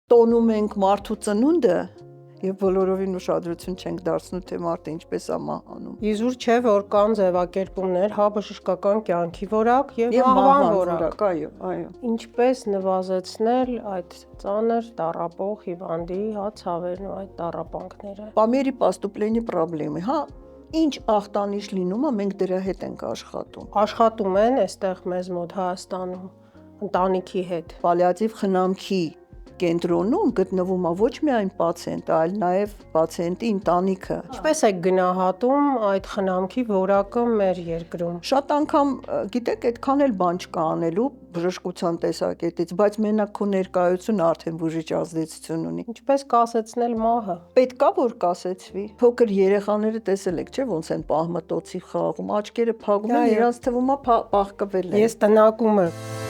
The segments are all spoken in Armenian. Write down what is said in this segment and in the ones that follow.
տոնում ենք մարդու ծնունդը եւ բոլորովին ուշադրություն չենք դարձնում, թե մարդը ինչպես է մահանում։ Իզուր չէ, որ կան ձևակերպումներ, հա, բժշկական կյանքի որակ եւ մահվան որակ, այո։ Ինչպես նվազեցնել այդ ծանր տառապող հիվանդի, հա, ցավերն ու այդ տառապանքները։ По мере поступления проблемы, հա, ինչ ախտանիշ լինում է, մենք դրա հետ ենք աշխատում։ Աշխատում են այստեղ մեզ մոտ Հայաստանում ընտանիքի հետ։ Պալիատիվ խնամքի կենտրոնում գտնվում է ոչ միայն պացիենտը, այլ նաև պացիենտի ընտանիքը։ Ինչպես եք գնահատում այդ խնամքի որակը մեր երկրում։ Շատ անգամ, գիտեք, այդքան էլ բան չկա անելու բժշկության տեսակետից, բայց մենակ քո ներկայությունը արդեն բուժիչ ազդեցություն ունի։ Ինչպես կասեցնել մահը։ Պետքա որ կասեցվի։ Փոքր երեխաները տեսել եք, չէ՞ ոնց են պահմտոցի խաղում, աչքերը փակում են, իրանց թվում է պահկվել են։ Ես տնակում եմ։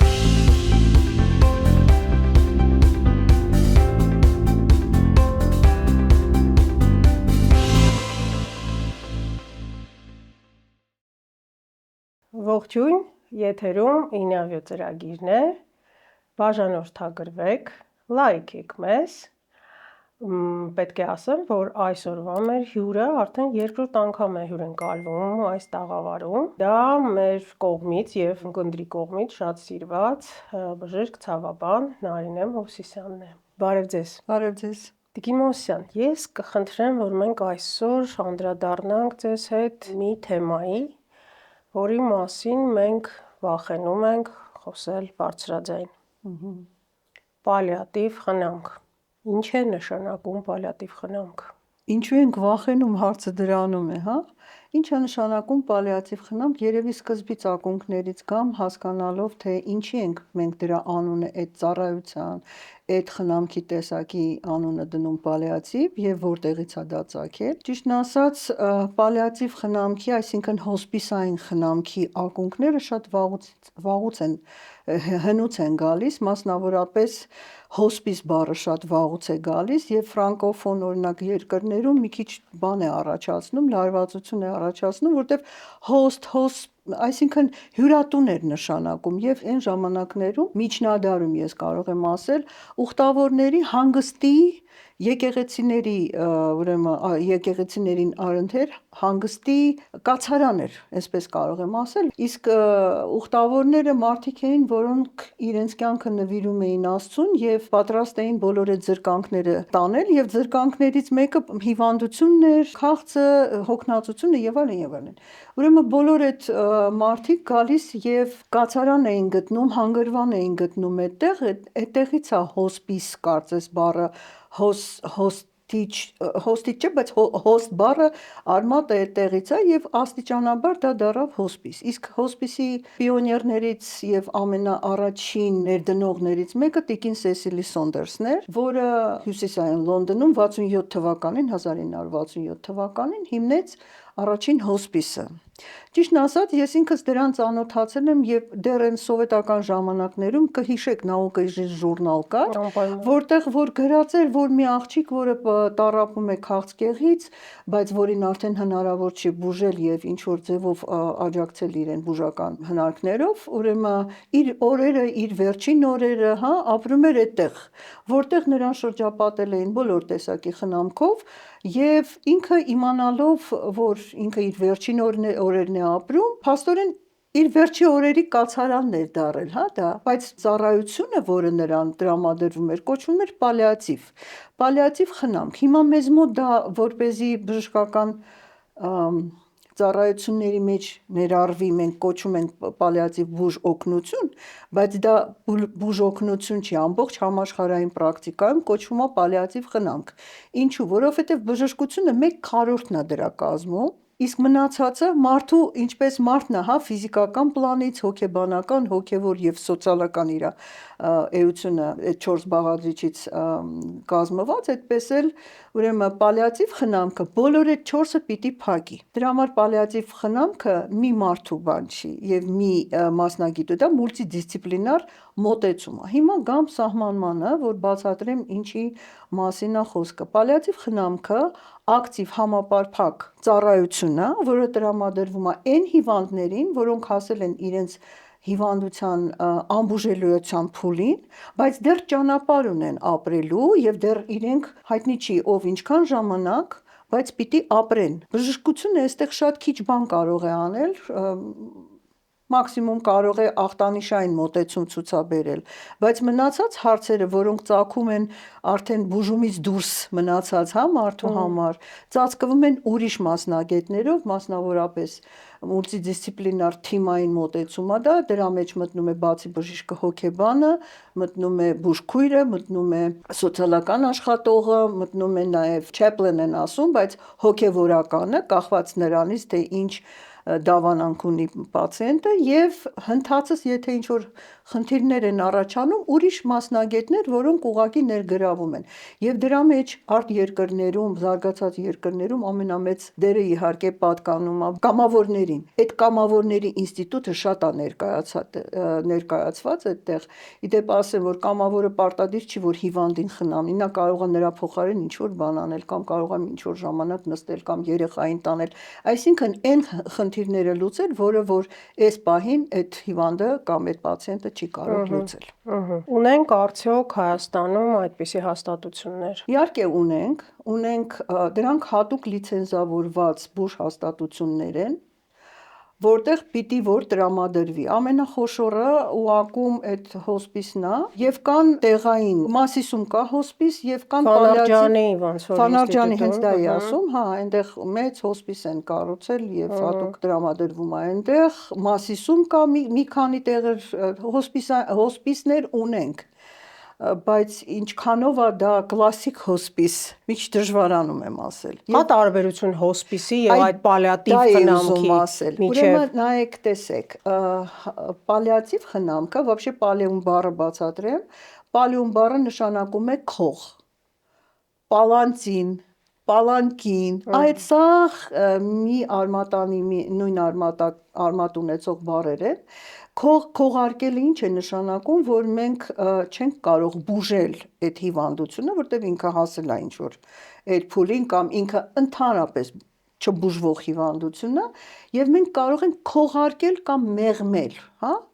Ողջույն, եթերում 9-րդ ծրագիրն է, բաժանորդագրվեք, լայքեք մեզ, պետք է ասեմ, որ այսօրվա մեր հյուրը արդեն երկրորդ անգամ է հյուրընկալվում այս տաղավարում, դա մեր կողմից և ունկնդրի կողմից շատ սիրված բժիշկ ցավաբան Նարինե Մովսիսյանն է, բարև ձեզ։ Բարև ձեզ։ Տիկին Մովսիսյան, ես կխնդրեմ, որ մենք այսօր անդրադառնանք ձեզ հետ մի թեմայի, որի մասին մենք վախենում ենք խոսել բարձրաձայն։ Պալիատիվ խնամք։ Ինչ է նշանակում պալիատիվ խնամք։ Ինչու ենք վախենում, հարցը դրանում է, հա։ Ինչ է նշանակում պալիատիվ խնամք, երևի սկզբից ակունքներից գամ հասկանալով, թե ինչի ենք մենք դրա անունը, այդ ծառայության, այդ խնամքի տեսակի անունը դնում պալիատիվ եւ որտեղից է դա ծագել։ Ճիշտն ասած, պալիատիվ խնամքի, այսինքն հոսպիսային խնամքի ակունքները շատ վաղուց են, հնուց են գալիս, մասնավորապես հոսպիս բառը շատ վաղուց է գալիս եւ ֆրանկոֆոն օրինակ երկրներում մի քիչ բան է առաջացնում, լարվածություն է առաջացնում, որտեվ այսինքն հյուրատուն էր նշանակում եւ այն ժամանակներում միջնադարում ես կարող եմ ասել ուխտավորների հանգստի եկեղեցիների ուրեմն եկեղեցիներին առընթեր հանգստի կացարան էր, այսպես կարող եմ ասել, իսկ ուխտավորները մարդիկ էին, որոնք իրենց կյանքը նվիրում էին Աստծուն եւ պատրաստ էին բոլոր այդ զրկանքները տանել եւ զրկանքներից մեկը հիվանդությունն էր, քաղցը, հոգնածությունը եւ այլն եւ այլն։ Ուրեմն բոլոր այդ մարդիկ գալիս եւ կացարան էին գտնում, հանգրվան էին գտնում այդտեղից է հոսպիս կարծես բառը հոստիչ չէ, բայց հոստ բառը արմատը այդտեղից է եւ աստիճանաբար դա դառավ հոսպիս։ Իսկ հոսպիսի պիոներներից եւ ամենաառաջին ներդնողներից մեկը տիկին Սեսիլի Սոնդերսն էր, որը հյուսիսային Լոնդոնում 1967 թվականին հիմնեց առաջին հոսպիսը։ Ճիշտն ասած, ես ինքս դրան ծանոթացել եմ եւ դեռ այն սովետական ժամանակներում կհիշեք Նաուկայի ժուրնալ կար, որտեղ որ գրած էր, որ մի աղջիկ, որը տառապում է քաղցկեղից, բայց որին արդեն հնարավոր չի բուժել եւ ինչ որ ձևով աջակցել իրեն բուժական հնարքներով, ուրեմն իր օրերը, իր վերջին օրերը, հա, ապրում էր այդտեղ, որտեղ նրան շրջապատել էին բոլոր տեսակի խնամքով եւ ինքը իմանալով, որ ինքը իր վերջին օրերն է ապրում, փաստորեն իր վերջի օրերի կացարանն էր դառել, հա, դա, բայց ծառայությունը, որը նրան տրամադրվում էր, կոչվում էր պալիատիվ խնամք։ Հիմա մեզ մոտ դա որպեսզի բժշկական ծառայությունների մեջ ներառվի, մենք կոչում ենք պալիատիվ բուժօգնություն, բայց դա բուժօգնություն չի, ամբողջ համաշխարհային պրակտիկայում կոչվում է պալիատիվ խնամք։ Ինչու՞, որովհետև բժշկությունը 1/4-ն է դրա կազմում, իսկ մնացածը մարդու, ինչպես մարդն է, հա, ֆիզիկական պլանից, հոգեբանական, հոգևոր եւ սոցիալական իր էությունը այդ 4 բաղադրիչից կազմված, այդպես էլ ուրեմն պալիատիվ խնամքը բոլոր այդ 4-ը պիտի փակի։ Դրա համար պալիատիվ խնամքը մի մարդու բան չի եւ մի մասնագետու, դա մուլտիդիսցիպլինար մոտեցում է։ Հիմա գամ սահմանմանը, որ բացատրեմ ինչի մասին է խոսքը։ Պալիատիվ խնամքը ակտիվ համապարփակ ծառայություն է, որը տրամադրվում է այն հիվանդներին, որոնք հասել են իրենց հիվանդության անբուժելիության փուլին, բայց դեռ ճանապարհ ունեն ապրելու եւ դեռ իրենք հայտնի չի ով ինչքան ժամանակ, բայց պիտի ապրեն։ Բժշկությունը այստեղ շատ քիչ բան կարող է անել, մաքսիմում կարող է ախտանիշային մոտեցում ցուցաբերել, բայց մնացած հարցերը, որոնք ծագում են արդեն բուժումից դուրս մնացած, մարդու համար, ծածկվում են ուրիշ մասնագետներով, մասնավորապես մուլտիդիսցիպլինար թիմային մոտեցում է դա, դրա մեջ մտնում է բացի բժիշկը հոգեբանը, մտնում է բուժքույրը, մտնում է սոցիալական աշխատողը, մտնում է նաև chaplain են ասում, բայց հոգևորականը, կախված նրանից, թե ինչ դավանանք ունի պացիենտը եւ հնդածս եթե ինչ որ խնդիրներ են առաջանում, ուրիշ մասնագետներ, որոնք ուղղակի ներգրավում են։ Եվ դրա մեջ արտերկրներում, զարգացած երկրներում ամենամեծ դերը իհարկե պատկանում է կամավորներին։ Այդ կամավորների ինստիտուտը շատ է ներկայացված այդտեղ։ Իդեպ ասեմ, որ կամավորը պարտադիր չի, որ հիվանդին խնամի, նա կարող է նրա փոխարեն ինչ որ բան անել, կամ կարող է ինչ որ ժամանակ նստել կամ երեխային տանել։ Այսինքն այն խնդիրները լուծել, որը որ այս պահին այդ հիվանդը կամ այդ պացիենտը չի կարող լուծել։ Ունենք արդյոք Հայաստանում այդպիսի հաստատություններ։ Իհարկե ունենք դրանք հատուկ լիցենզավորված բուժհաստատություններ են, որտեղ պիտի որ տրամադրվի։ Ամենախոշորը ՈՒԱԿ-ում այդ հոսպիսն է, եւ կան տեղային Մասիսում կա հոսպիս եւ կան Ֆանարջյանի հենց դա էի ասում, այնտեղ մեծ հոսպիս են կառուցել եւ հատուկ տրամադրվում է այնտեղ։ Մասիսում կա մի քանի տեղեր հոսպիսներ ունենք, բայց ինչքանով է դա կլասիկ հոսպիս, մի քիչ դժվարանում եմ ասել։ Կա տարբերություն հոսպիսի եւ այդ պալիատիվ խնամքի միջեւ։ Ուրեմն նայեք, տեսեք, պալիատիվ խնամքը, вообще պալեում բառը բացատրեմ, պալեում բառը նշանակում է քող, պալանտին, պալանկին, այդ սա մի արմատանի նույն արմատ ունեցող բառեր են։ Քողարկելը ինչ է նշանակում, որ մենք չենք կարող բուժել այդ հիվանդությունը, որտեղ ինքը հասել է ինչ որ այդ փուլին կամ ինքը ընդհանրապես չբուժվող հիվանդությունը, եւ մենք կարող ենք քողարկել կամ մեղմել,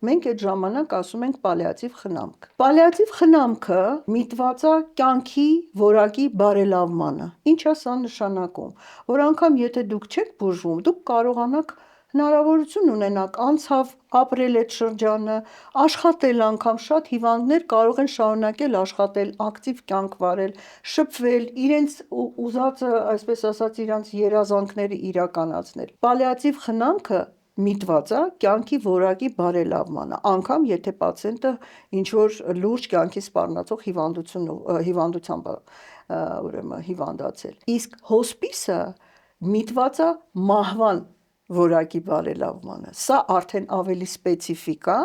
մենք այդ ժամանակ ասում ենք պալիատիվ խնամք։ Պալիատիվ խնամքը միտված է կյանքի որակի բարելավմանը։ Ինչ է սա նշանակում, որ անգամ եթե դուք չեք բուժվում, դուք կարողանաք հնարավորություն ունենաք անցավ ապրել այդ շրջանը, աշխատել անգամ, շատ հիվանդներ կարող են շարունակել աշխատել, ակտիվ կյանք վարել, շփվել, իրենց ուզածը, այսպես ասած, իրենց երազանքները իրականացնել։ Պալիատիվ խնամքը միտված է կյանքի որակի բարելավմանը, անգամ եթե պացիենտը ինչ որ լուրջ կյանքի սպառնացող հիվանդությամբ հիվանդացել։ Իսկ հոսպիսը միտված է մահվան որակի բարելավմանը։ Սա արդեն ավելի սպეციფիկ է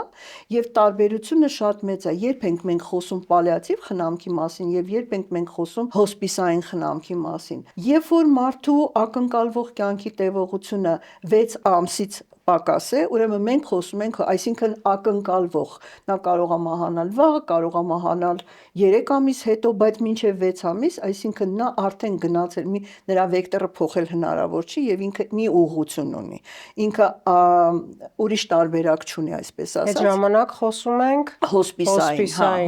եւ տարբերությունը շատ մեծ է, երբ ենք մենք խոսում պալիատիվ խնամքի մասին եւ երբ ենք մենք խոսում հոսպիսային խնամքի մասին։ Երբ որ մարդու ակնկալվող կյանքի տևողությունը 6 ամսից պակաս է, ուրեմն մենք խոսում ենք, այսինքն ակնկալվող, նա կարող է մահանալ վաղը, կարող է մահանալ 3 ամիս հետո, բայց մինչև 6 ամիս, այսինքն նա արդեն գնացել, նրա վեկտորը փոխել հնարավոր չի եւ ինքը մի ուղղություն ունի։ Ինքը ուրիշ տարբերակ չունի, այսպես ասած։ Այդ ժամանակ խոսում ենք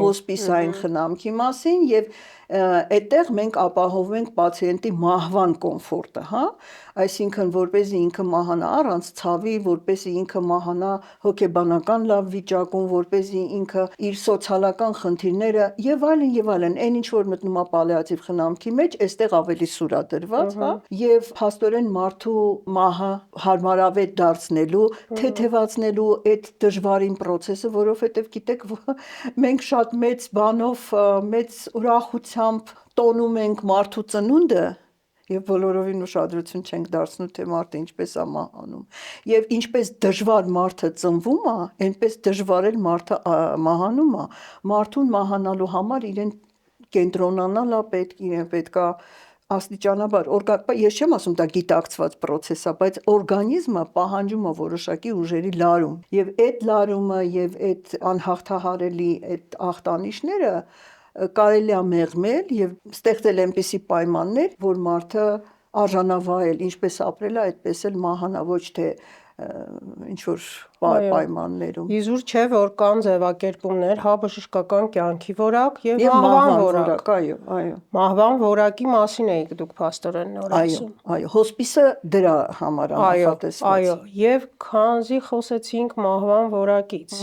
հոսպիսային խնամքի մասին եւ այդտեղ մենք ապահովում ենք պացիենտի մահվան կոմֆորտը, այսինքն որպեսզի ինքը մահանա առանց ցավի, որպեսզի ինքը մահանա հոգեբանական լավ վիճակում, որպեսզի ինքը իր սոցիալական խնդիրները եւ այլն, այն ինչ որ մտնում է պալիատիվ խնամքի մեջ, այստեղ ավելի սուր է դրված, եւ փաստորեն մարդու մահը հարմարավետ դարձնելու, թեթևացնելու այդ դժվարին process-ը, որովհետեւ գիտեք, մենք շատ մեծ բանով, մեծ ուրախությամբ տոնում ենք մարդու ծնունդը եւ բոլորովին ուշադրություն չենք դարձնում, թե մարդը ինչպես է մահանում։ Եվ ինչպես դժվար մարդը ծնվում է, այնպես դժվար էլ մարդը մահանում է։ Մարդուն մահանալու համար իրեն կենտրոնանալ է պետք, իրեն պետքա աստիճանաբար, ես չեմ ասում դա գիտակցված process է, բայց օրգանիզմը պահանջում է որոշակի ուժերի լարում։ Եվ այդ լարումը եւ այդ անհաղթահարելի այդ ախտանիշները կարելի է մեղմել եւ ստեղծել այնպիսի պայմաններ, որ մարդը արժանավայել, ինչպես ապրել է, այդպես էլ մահանա, ոչ թե ինչ-որ Այո։ պայմաններում։ Իզուր չէ, որ կան ձևակերպումներ, հա, բժշկական կյանքի որակ եւ Եվ մահվան որակ։ այո, այո։ Մահվան որակի մասին էիք դուք փաստորեն նոր Այո, ասում։ այո, հոսպիսը դրա համար է նախատեսված։ Այո, եւ քանզի խոսեցինք մահվան որակից,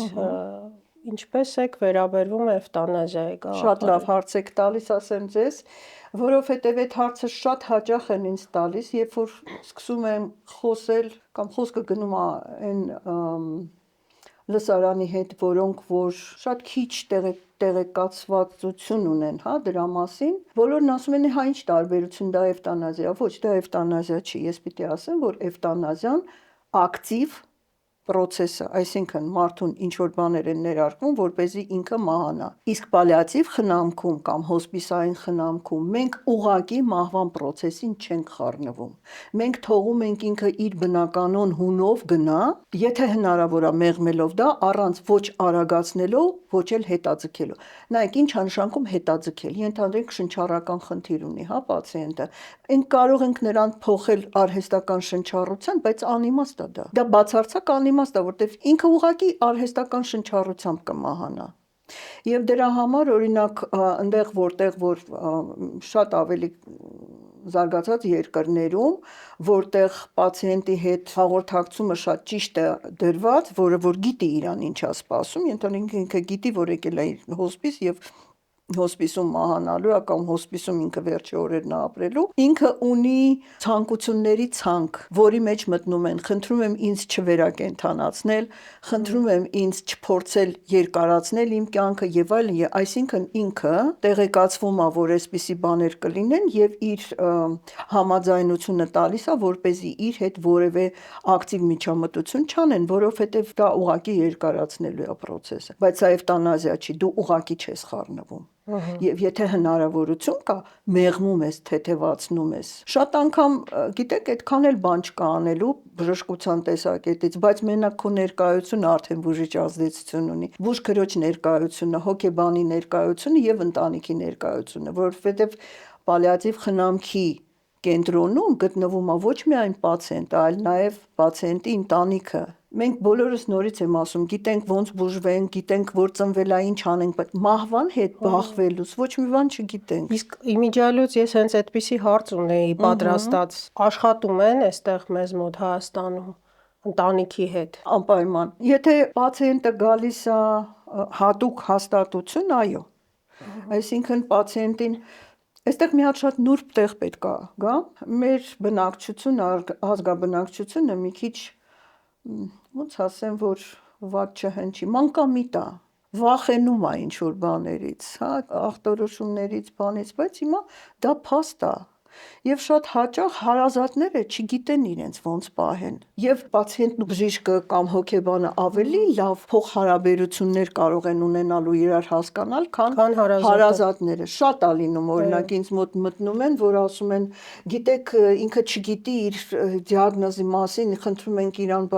ինչպես եք վերաբերվում էվտանազիայի գաղափարին։ Շատ լավ հարց եք տալիս, ասեմ ձեզ, որովհետև այդ հարցը շատ հաճախ են ինձ տալիս, երբ որ սկսում եմ խոսել կամ խոսքը գնում է այն լսարանի հետ, որոնք որ շատ քիչ տեղեկացվածություն ունեն, հա, դրա մասին, բոլորն ասում են, հա, ինչ տարբերություն, դա էվտանազիա, ոչ, դա էվտանազիա չի, ես պիտի ասեմ, որ էվտանազիան ակտիվ պրոցես է, այսինքն մարդուն ինչ-որ բաներ են ներարկվում, որպեսզի ինքը մահանա։ Իսկ պալիատիվ խնամքում կամ հոսպիսային խնամքում մենք ուղղակի մահվան պրոցեսին չենք խառնվում։ Մենք թողում ենք ինքը իր բնականon հունով գնա, եթե հնարավոր է մեղմելով դա, առանց ոչ արագացնելով, ոչ էլ հետաձգելով։ Նայեք, ինչ է նշանակում հետաձգել։ Ենթադրենք շնչառական խնդիր ունի, հա, պացիենտը։ Մենք կարող ենք նրան փոխել արհեստական շնչառության, բայց անիմաստ է դա։ Դա բացարձակ անիմաստ է, որտեղ ինքը ուղղակի արհեստական շնչառությամբ կմահանա։ Եվ դրա համար, օրինակ, այնտեղ որտեղ որ շատ ավելի զարգացած երկրներում, որտեղ պացիենտի հետ հաղորդակցումը շատ ճիշտ է դրված, որը որ գիտի իրան ինչ է սպասում, ենթադրենք ինքը գիտի, որ եկել է հոսպիս եւ հոսպիսում մահանալու է կամ հոսպիսում ինքը վերջի օրերն է ապրելու, ինքը ունի ցանկությունների ցանկ, որի մեջ մտնում են, խնդրում եմ ինձ չվերակենդանացնել, խնդրում եմ ինձ չփորձել երկարացնել իմ կյանքը եւ այլն, այսինքն ինքը տեղեկացվում է, որ այսպիսի բաներ կլինեն եւ իր համաձայնությունը տալիս է, որպեսզի իր հետ որևէ ակտիվ միջամտություն չանեն, որովհետեւ դա ուղղակի երկարացնելու է process-ը, բայց սա էվտանազիա չի, դու ուղղակի չես խառնվում։ Եվ եթե հնարավորություն կա, մեղմում ես, թեթևացնում ես։ Շատ անգամ, գիտեք, այդքան էլ բան չկա անելու բժշկության տեսակետից, բայց մենակ քո ներկայությունը արդեն բուժիչ ազդեցություն ունի։ Բուժքրոջ ներկայությունը, հոգեբանի ներկայությունը եւ ընտանիքի ներկայությունը, որովհետեւ պալիատիվ խնամքի կենտրոնում գտնվում է ոչ միայն պացիենտը, այլ նաև պացիենտի ընտանիքը։ Մենք բոլորս նորից եմ ասում, գիտենք ոնց բուժվենք, գիտենք որ ծնվել է, ինչ անենք, բայց մահվան հետ բախվելուց ոչ մի բան չգիտենք։ Իսկ իմիջիալոց ես հենց այդպիսի հարց ունեի պատրաստած, աշխատում են այստեղ մեզ մոտ Հայաստանում ընտանիքի հետ։ Անպայման։ Եթե պացիենտը գալիս է հատուկ հաստատություն, այո։ Այսինքն պացիենտին այստեղ մի հատ շատ նուրբ տեղ պետք է գա։ Մեր բնակչությունը, ազգաբնակչությունը մի քիչ ոնց ասեմ, որ վատ չհնչի, մանկամիտ է, վախենում է ինչ-որ բաներից, հա, ախտորոշումներից, բանից, բայց հիմա դա փաստ է։ Եվ շատ հաճախ հարազատները չգիտեն իրենց ոնց պահեն։ Եվ պացիենտն ու բժիշկը կամ հոգեբանը ավելի լավ փոխհարաբերություններ կարող են ունենալու իրար հասկանալ, քան հարազատները։ Շատ է լինում, օրինակ ինձ մոտ մտնում են, որ ասում են, գիտեք, ինքը չգիտի իր դիագնոզի մասին, խնդրում ենք իրան,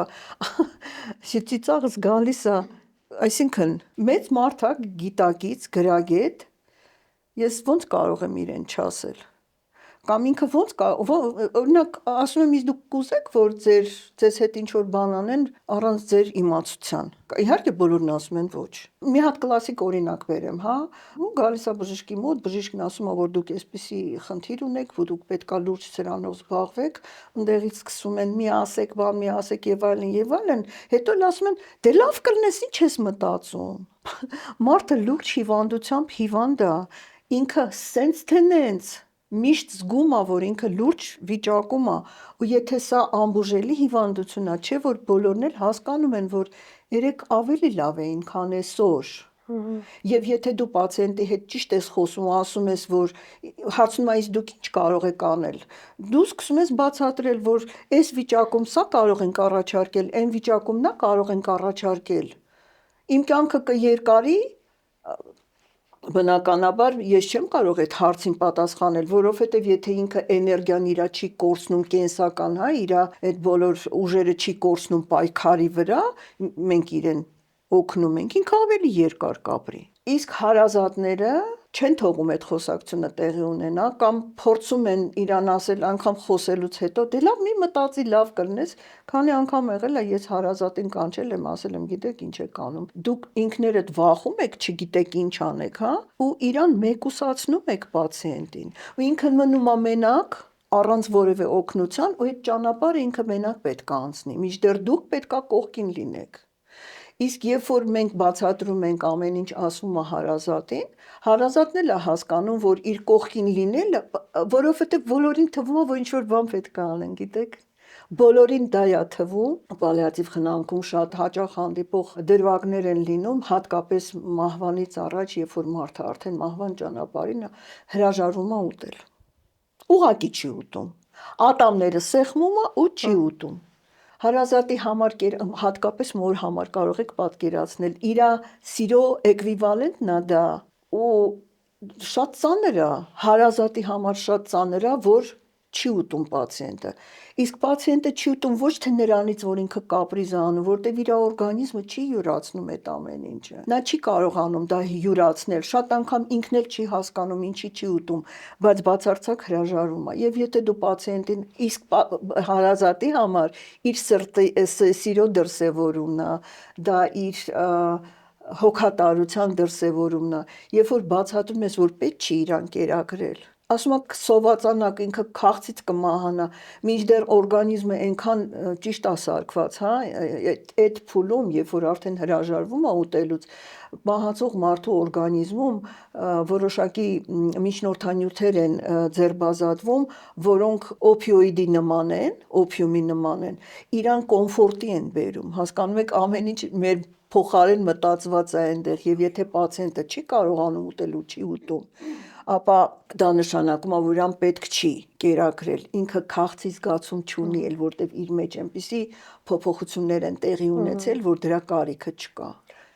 ծիծաղս գալիս է, այսինքն մեծ մարդ է, գիտակից, գրագետ, ես ոնց կարող եմ իրեն չասել։ Կամ ինքը ոնց օրինակ ասում եմ, իսկ դուք կուզեք, որ ձեզ հետ ինչ-որ բան անեն առանց ձեր իմացության։ Իհարկե բոլորն ասում են ոչ։ Մի հատ կլասիկ օրինակ բերեմ, հա, ու գալիս է բժշկի մոտ, բժիշկն ասում է, որ դուք այսպիսի խնդիր ունեք, որ դուք պետքա լուրջ սրանով զբաղվեք, ընդեղից սկսում են մի ասեք, բան մի ասեք եւ այլն, հետո էլ ասում են, դե լավ կլինես, ինչ ես մտածում։ Մարդը լուրջ հիվանդությամբ հիվանդ է, ինքը սենց թե նենց միշտ զգում է, որ ինքը լուրջ վիճակում է, ու եթե սա անբուժելի հիվանդություն է, չէ որ բոլորն էլ հասկանում են, որ երեք ավելի լավ էին, քան այսօր։ Եվ եթե դու պացիենտի հետ ճիշտ ես խոսում ու ասում ես, որ հարցնում ես դուք ինչ կարող եք անել, դու սկսում ես բացատրել, որ այս վիճակում սա կարող ենք առաջարկել, այն վիճակում նա կարող ենք առաջարկել։ Իմ կյանքը կերկարի, բնականաբար ես չեմ կարող այդ հարցին պատասխանել, որովհետև եթե ինքը էներգիան իրա չի կորցնում կենսական, հա, իրա այդ բոլոր ուժերը չի կորցնում պայքարի վրա, մենք իրեն օգնում ենք, ինքը ավելի երկար կապրի։ Իսկ հարազատները չեն թողում այդ խոսակցությունը տեղի ունենա կամ փորձում են իրան ասել անգամ խոսելուց հետո դե լավ մի մտածի լավ կլնես քանի անգամ եղել է ես հարազատին կանչել եմ ասել եմ գիտեք ինչ եք անում դուք ինքներդ վախում եք չգիտեք ինչ անեք հա ու իրան մեկուսացնում եք պացիենտին ու ինքը մնում է մենակ առանց որևէ օգնության ու այդ ճանապարհը ինքը մենակ պետք է անցնի մինչդեռ դուք պետքա կողքին լինեք Իսկ երբ որ մենք բացատրում ենք ամեն ինչ ասում է հարազատին, հարազատն էլ է հասկանում, որ իր կողքին լինելը, որովհետև բոլորին թվում է, որ ինչ-որ բան պետք է անեն, գիտեք։ Բոլորին դա է թվում, պալիատիվ խնամքում շատ հաճախ հանդիպող դրվագներ են լինում, հատկապես մահվանից առաջ, երբ որ մարդը արդեն մահվան ճանապարհին է, հրաժարվում է ուտել։ Ուղղակի չի ուտում։ Ատամները սեղմում է ու չի ուտում։ Հարազատի համար հատկապես մոր համար կարող եք պատկերացնել իրա սիրո էկվիվալենտն է դա ու շատ ծանր է հարազատի համար շատ ծանր է որ չի ուտում պացիենտը իսկ պացիենտը չի ուտում ոչ թե նրանից որ ինքը կապրիզ է անում որտեվ իր օրգանիզմը չի յուրացնում այդ ամեն ինչը նա չի կարողանում դա յուրացնել շատ անգամ ինքն էլ չի հասկանում ինչի չի ուտում բայց բացարձակ հրաժարվում է եւ եթե դու պացիենտին իսկ հարազատի համար իր սրտի սիրո դրսևորումն է դա իր հոգատարության դրսևորումն է երբ որ բացատրում ես որ պետք չի իրան կերակրել ասում եք սովածանակ ինքը քաղցից կմահանա մինչդեռ օրգանիզմը այնքան ճիշտ է սարքված հա այդ փուլում երբ որ արդեն հրաժարվում է ուտելուց մահացող մարդու օրգանիզմում որոշակի միջնորդանյութեր են ձերբազատվում որոնք օպիոիդի նման են օպիումի նման են իրան կոմֆորտի են բերում հասկանում եք ամեն ինչ մեր փոխարեն մտածված է այնտեղ եւ եթե պացիենտը չի կարողանում ուտել ու չի ուտում ապա դա նշանակում է որ իրան պետք չի կերակրել ինքը քաղցի զգացում չունի էլ որտեվ իր մեջ այնպիսի փոփոխություններ են տեղի ունեցել որ դրա կարիքը չկա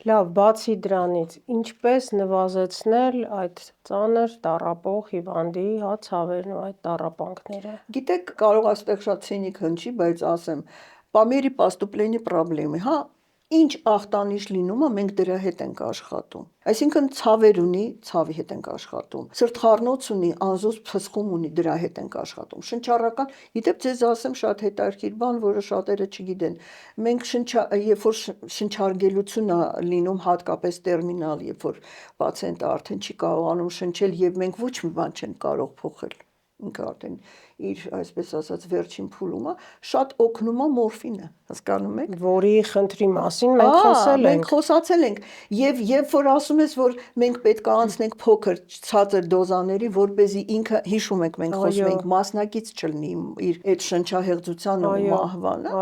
Լավ, բացի դրանից, ինչպես նվազեցնել այդ ծանր տառապող հիվանդի ցավերն ու այդ տառապանքները։ Գիտեք, կարող է այստեղ շատ ցինիկ հնչի, բայց ասեմ, по мере поступления проблемы, հա, ինչ ախտանիշ լինում է, մենք դրա հետ ենք աշխատում։ Այսինքն ցավեր ունի, ցավի հետ ենք աշխատում։ Սրտխառնոց ունի, անզուս փսխում ունի, դրա հետ ենք աշխատում։ Շնչառական, իդեպ ձեզ ասեմ շատ հետաքրքիր բան, որը շատերը չգիտեն։ Մենք երբ որ շնչարգելություն է լինում, հատկապես տերմինալ, երբ որ պացիենտը արդեն չի կարողանում շնչել եւ մենք ոչ մի բան չենք կարող փոխել։ Ինքը արդեն իր այսպես ասած վերջին փուլում է, շատ օգնում է մորֆինը, հասկանում եք։ Որի խնդրի մասին մենք խոսել ենք։ Մենք խոսացել ենք եւ երբ որ ասում ես, որ մենք պետք է անցնենք փոքր ցածր դոզաների, որպեսզի ինքը հիշում եք մենք խոսում ենք մասնակից չլինի իր այդ շնչահեղձության ու մահվանը,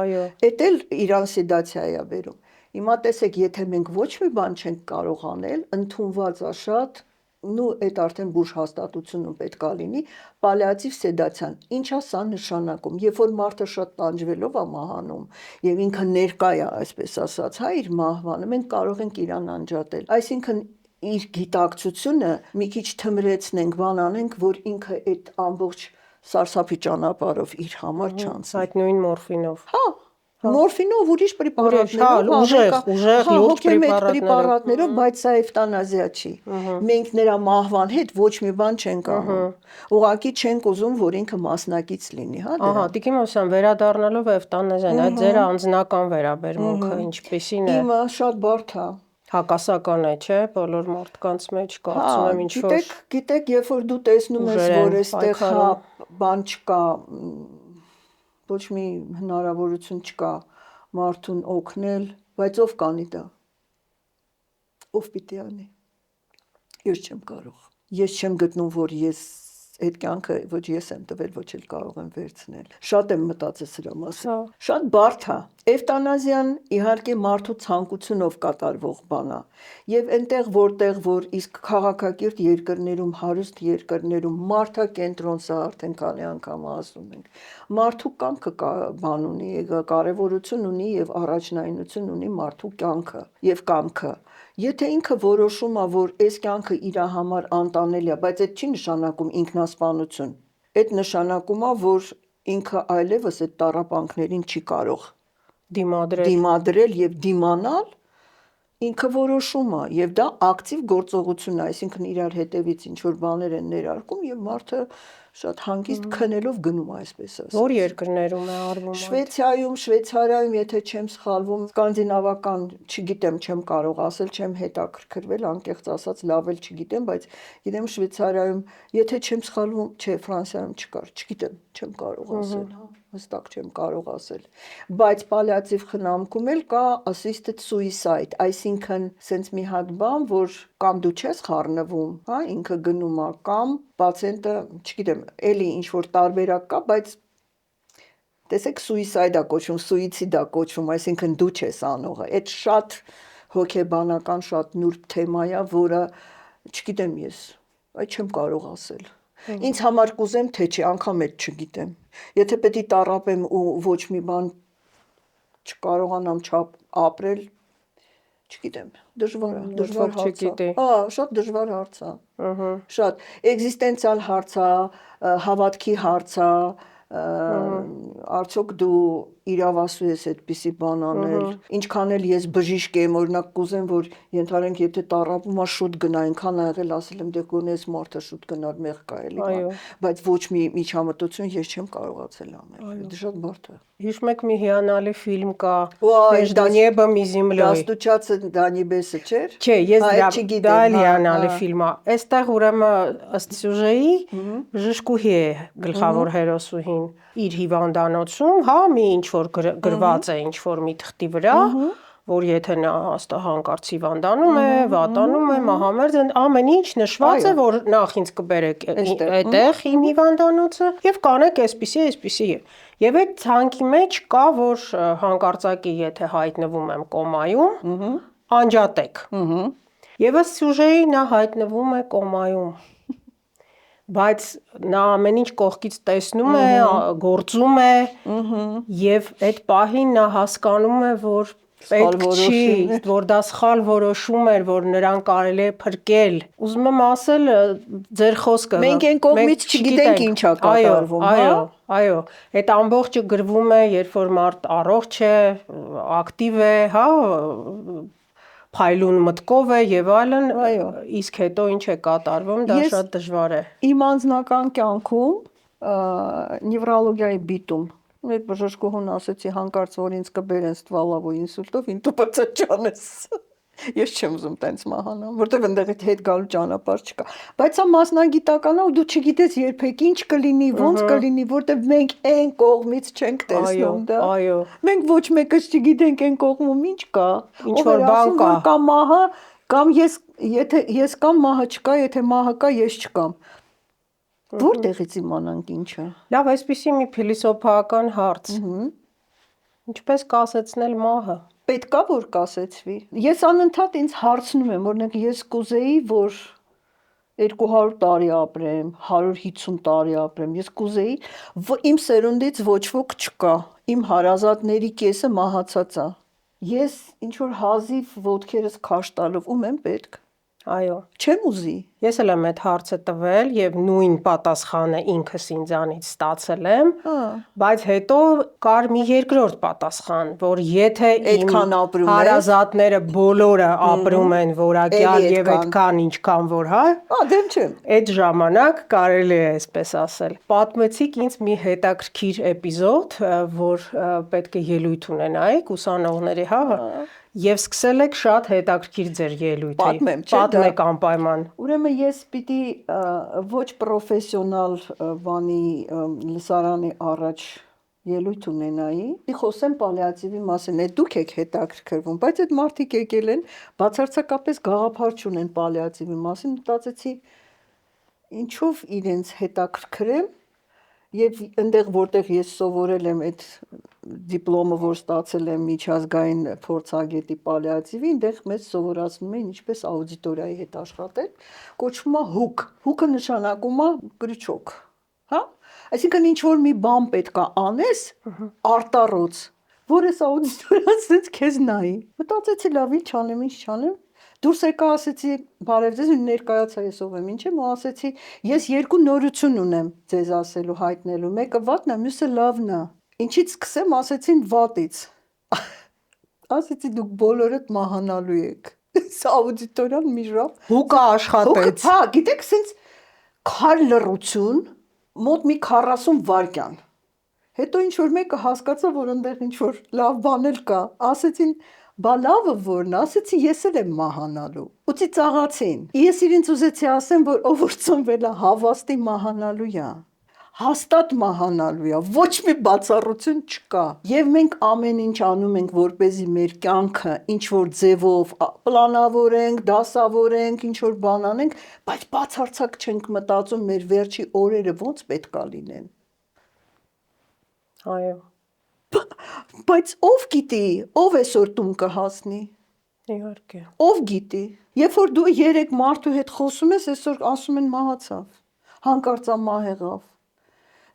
էդ էլ իրան սեդացիա է բերում։ Հիմա տեսեք, եթե մենք ոչ մի բան չենք կարող անել, ընդունված է շատ նու այդ արդեն բուժ հաստատությունը պետք է լինի պալիատիվ սեդացիան ինչա սա նշանակում երբ որ մարդը շատ տանջվելով է մահանում եւ ինքը ներկա է այսպես ասած հա իր մահվանը մենք կարող ենք իրան անջատել այսինքն իր գիտակցությունը մի քիչ թմրեցնենք բան անենք որ ինքը այդ ամբողջ սարսափի ճանապարհով իր համար չանցնի այդ նույն մորֆինով հա Մորֆինով ուրիշ պրեպարատներով, ուժեղ լուրջ պրեպարատներով, բայց սա էվտանազիա չի։ Մենք նրա մահվան հետ ոչ մի բան չենք անում։ Ուղղակի չենք ուզում, որ ինքը մասնակից լինի, հա։ Ահա, Տիկին Մոսյան, վերադառնալով էվտանազիան, այդ ձեր անձնական վերաբերմունքը ինչպիսին է։ Իմը շատ բարդ է։ Հակասական է, չէ՞, բոլոր մարդկանց մեջ կարծում եմ ինչ որ։ Գիտեք, երբ որ դու տեսնում ես, որ այստեղ բան չկա, ոչ մի հնարավորություն չկա մարդուն օգնել, բայց ով կանի դա։ Ով պիտի անի։ Ես չեմ կարող։ Ես չեմ գտնում, որ ես այդ կյանքը ոչ ես եմ տվել, ոչ էլ կարող եմ վերցնել։ Շատ եմ մտածել սրա մասին։ Շատ բարդ է։ Էվտանազիան իհարկե մարդու ցանկությունով կատարվող բան է։ Եւ այնտեղ որտեղ որ իսկ քաղաքակիրթ երկրներում, հարուստ երկրներում մարդակենտրոն սա արդեն քանի անգամ ասում ենք։ Մարդու կյանքը բան ունի, կարևորություն ունի եւ առաջնայնություն ունի մարդու կյանքը եւ կամքը։ Եթե ինքը որոշում է, որ այս կյանքը իր համար անտանելի է, բայց այդ չի նշանակում ինքնասպանություն։ Այդ նշանակում է, որ ինքը այլևս այդ տառապանքներին չի կարող դիմադրել եւ դիմանալ, ինքը որոշում է եւ դա ակտիվ գործողություն է, այսինքն իրար հետևից ինչ որ բաներ են ներարկում եւ մարդը շատ հանգիստ քնելով գնում է, այսպես ասած։ Որ երկրներում է արվում այդ։ Շվեյցարիայում, Շվեյցարիայում, եթե չեմ սխալվում, սկանդինավական, չգիտեմ, չեմ կարող ասել, չեմ հետաքրքրվել, անկեղծ ասած, լավ էլ չգիտեմ, բայց գիտեմ Շվեյցարիայում, եթե չեմ սխալվում, չէ, Ֆրանսիայում չկար, չգիտեմ, չեմ կարող ասել, հա, հստակ չեմ կարող ասել։ Բայց պալիատիվ խնամքում էլ կա assisted suicide, այսինքն սենց մի հատ բան, որ կամ դու չես խառնվում, հա, ինքը գնում է, կամ պացիենտը, չգիտեմ, էլի ինչ որ տարբերակ կա, բայց տեսեք suicide-ա կոչվում, suicide-ա կոչվում, այսինքն դու չես անողը։ Այդ շատ հոգեբանական, շատ նուրբ թեմա է, որը չգիտեմ ես, այդ չեմ կարող ասել։ Ինձ համար կուզեմ, թե չի, անգամ այդ չգիտեմ։ Եթե պետք է տառապեմ ու ոչ մի բան չկարողանամ ապրել, չգիտեմ, դժվար է, դժվար հարց է։ Հա, շատ դժվար հարց է։ Շատ էգզիստենցիալ հարց է, հավատքի հարց է, արդյոք դու իրավասու ես այդպիսի բան անել։ Ինչքան էլ ես բժիշկ եմ, օրինակ կուզեմ, որ ենթարենք, եթե տառապում է շուտ գնա, այնքան ա եղել ասել եմ, դե գոնե այս մարդը շուտ գնար, մեղք կա էլի, բայց ոչ մի միջամտություն ես չեմ կարողացել անել։ Դա շատ բարդ է։ Հիշում եք մի հիանալի ֆիլմ կա «Между небом и землей»։ Դաստուճացը Դանիբեսը չէր։ Չէ, ես դա հիանալի ֆիլմ է։ Այստեղ ուրեմն ըստ սյուժեի բժշկուհի է գլխավոր հերոսուհին իր հիվանդանոցում, հա, մի ինչ որ գրված է ինչ որ մի թղթի վրա, որ եթե նա հանկարծ հիվանդանում է, վատանում է, մահամերձ է, ամեն ինչ նշված է, որ նախ ինձ կբերեք այդտեղ իմ հիվանդանոցը եւ կանեք այսպիսի։ Եվ այդ ցանկի մեջ կա, որ հանկարծակի եթե հայտնվում եմ կոմայում, անջատեք։ Եվ ըստ սյուժեի նա հայտնվում է կոմայում։ Բայց նա ամեն ինչ կողքից տեսնում է, գործում է եւ այդ պահին նա հասկանում է, որ պետք չի, որ դա սխալ որոշում էր, որ նրան կարելի է փրկել։ Ուզում եմ ասել, ձեր խոսքը մենք այն կողմից չգիտենք ինչ է կատարվում, հա։ Այո, այդ ամբողջը գրվում է, երբ որ մարդ առողջ է, ակտիվ է, հա, փայլուն մտքով է եւ այլն, իսկ հետո ինչ է կատարվում, դա շատ դժվար է։ Իմ անձնական կյանքում նևրոլոգիայի բիտում այդ բժշկուհուն ասեցի հանկարծ որ ինձ կբերեն ստվալավո ինսուլտով, ինտուբացիա չանես։ Ես չեմ ուզում տենց մահանամ, որտեղ այնտեղ հետ գալու ճանապարհ չկա։ Բայց սա մասնագիտական է ու դու չգիտես երբեք ինչ կլինի, ոնց կլինի, որտեղ մենք այն կողմից չենք տեսնում դա։ Այո։ Մենք ոչ մեկս չգիտենք այն կողմում ինչ կա։ Ինչ որ բան կա։ Կամ մահը, կամ եթե ես կամ մահը չկա, եթե մահը կա, ես չկամ։ Որտեղից իմանանք ինչը։ Լավ, այսպեսի մի փիլիսոփայական հարց։ Ինչպես կասեցնել մահը։ Պետք է որ կասեցվի։ Ես անընդհատ ինձ հարցնում եմ, օրինակ ես կուզեի, որ 200 տարի ապրեմ, 150 տարի ապրեմ։ Ես կուզեի, իմ սերունդից ոչ ոք չկա։ Իմ հարազատների կեսը մահացած է։ Ես ինչ որ հազիվ ոտքերս քաշ տալով ում եմ պետք։ Այո։ Չեմ ուզի։ Ես էլ եմ այդ հարցը տվել եւ նույն պատասխանը ինքս ինձանից ստացել եմ, բայց հետո կար մի երկրորդ պատասխան, որ եթե իմ հարազատները բոլորը ապրում են որակյալ եւ այդքան ինչքան որ, հա, դեմ չեմ։ Այդ ժամանակ կարելի է այսպես ասել։ Պատմեցիք ինձ մի հետաքրքիր էպիզոդ, որ պետք է ելույթ ունենայիք ուսանողների, հա, եւ սկսել եք շատ հետաքրքիր ձեր ելույթը։ Պատմեմ, չէ՞։ Պատմեք անպայման։ Ուրեմն ես պիտի ոչ պրոֆեսիոնալ բանի լսարանի առաջ ելույթ ունենայի, պիտի խոսեմ պալիատիվի մասին, դուք եք հետաքրքրվում, բայց այդ մարդիկ եկել են, բացարձակապես գաղափար չունեն պալիատիվի մասին, մտածեցի ինչով իրենց հետաքրքրեմ եւ այնտեղ որտեղ ես սովորել եմ այդ դիպլոմը, որ ստացել եմ միջազգային փորձագետի պալիատիվի, այնտեղ մեզ սովորացնում էին ինչպես աուդիտորիայի հետ աշխատել, կոչվում է հուկ։ Հուկը նշանակում է գրիչոկ, հա? Այսինքն ինչ որ մի բան պետք է անես, արտառոց, որ այս աուդիտորիան ասեց քեզ նայի։ Մտածեցի լավ, ինչ չանեմ։ Դուրս եկա ասեցի, բարև ձեզ, ներկայացա ես ով եմ, ինչ եմ, ու ասեցի, ես երկու նորություն ունեմ ձեզ ասելու, հայտնելու, մեկը վատն է, մյուսը լավն է։ Ինչից սկսեմ, ասեցին վատից։ ասեցի դուք բոլորդ մահանալու եք։ Սա աուդիտորիան մի ժամ Հուկա աշխատեց։ Հա, գիտեք, սենց քար լռություն, մոտ մի 40 վայրկյան։ Հետո ինչ որ մեկը հասկացա, որ այնտեղ ինչ որ լավ բան էլ կա, ասեցին բա լավը որն է, ասեցի ես էլ եմ մահանալու։ Ու ծիծաղացին։ Ես իրենց ուզեցի ասեմ, որ ով որ ծնվել է հավաստի մահանալու է։ Հաստատ մահանալու է, ոչ մի բացառություն չկա։ Եվ մենք ամեն ինչ անում ենք, որպեսզի մեր կյանքը ինչ որ ձևով պլանավորենք, դասավորենք, ինչ որ բան անենք, բայց բացարձակ չենք մտածում մեր վերջի օրերը ոնց պետքա լինեն։ Այո, Բայց ով գիտի, ով այսօր տուն կհասնի։ իհարկե։ Ով գիտի։ Երբ որ դու 3 մարդու հետ խոսում ես, այսօր ասում են մահացավ, հանկարծամահ եղավ։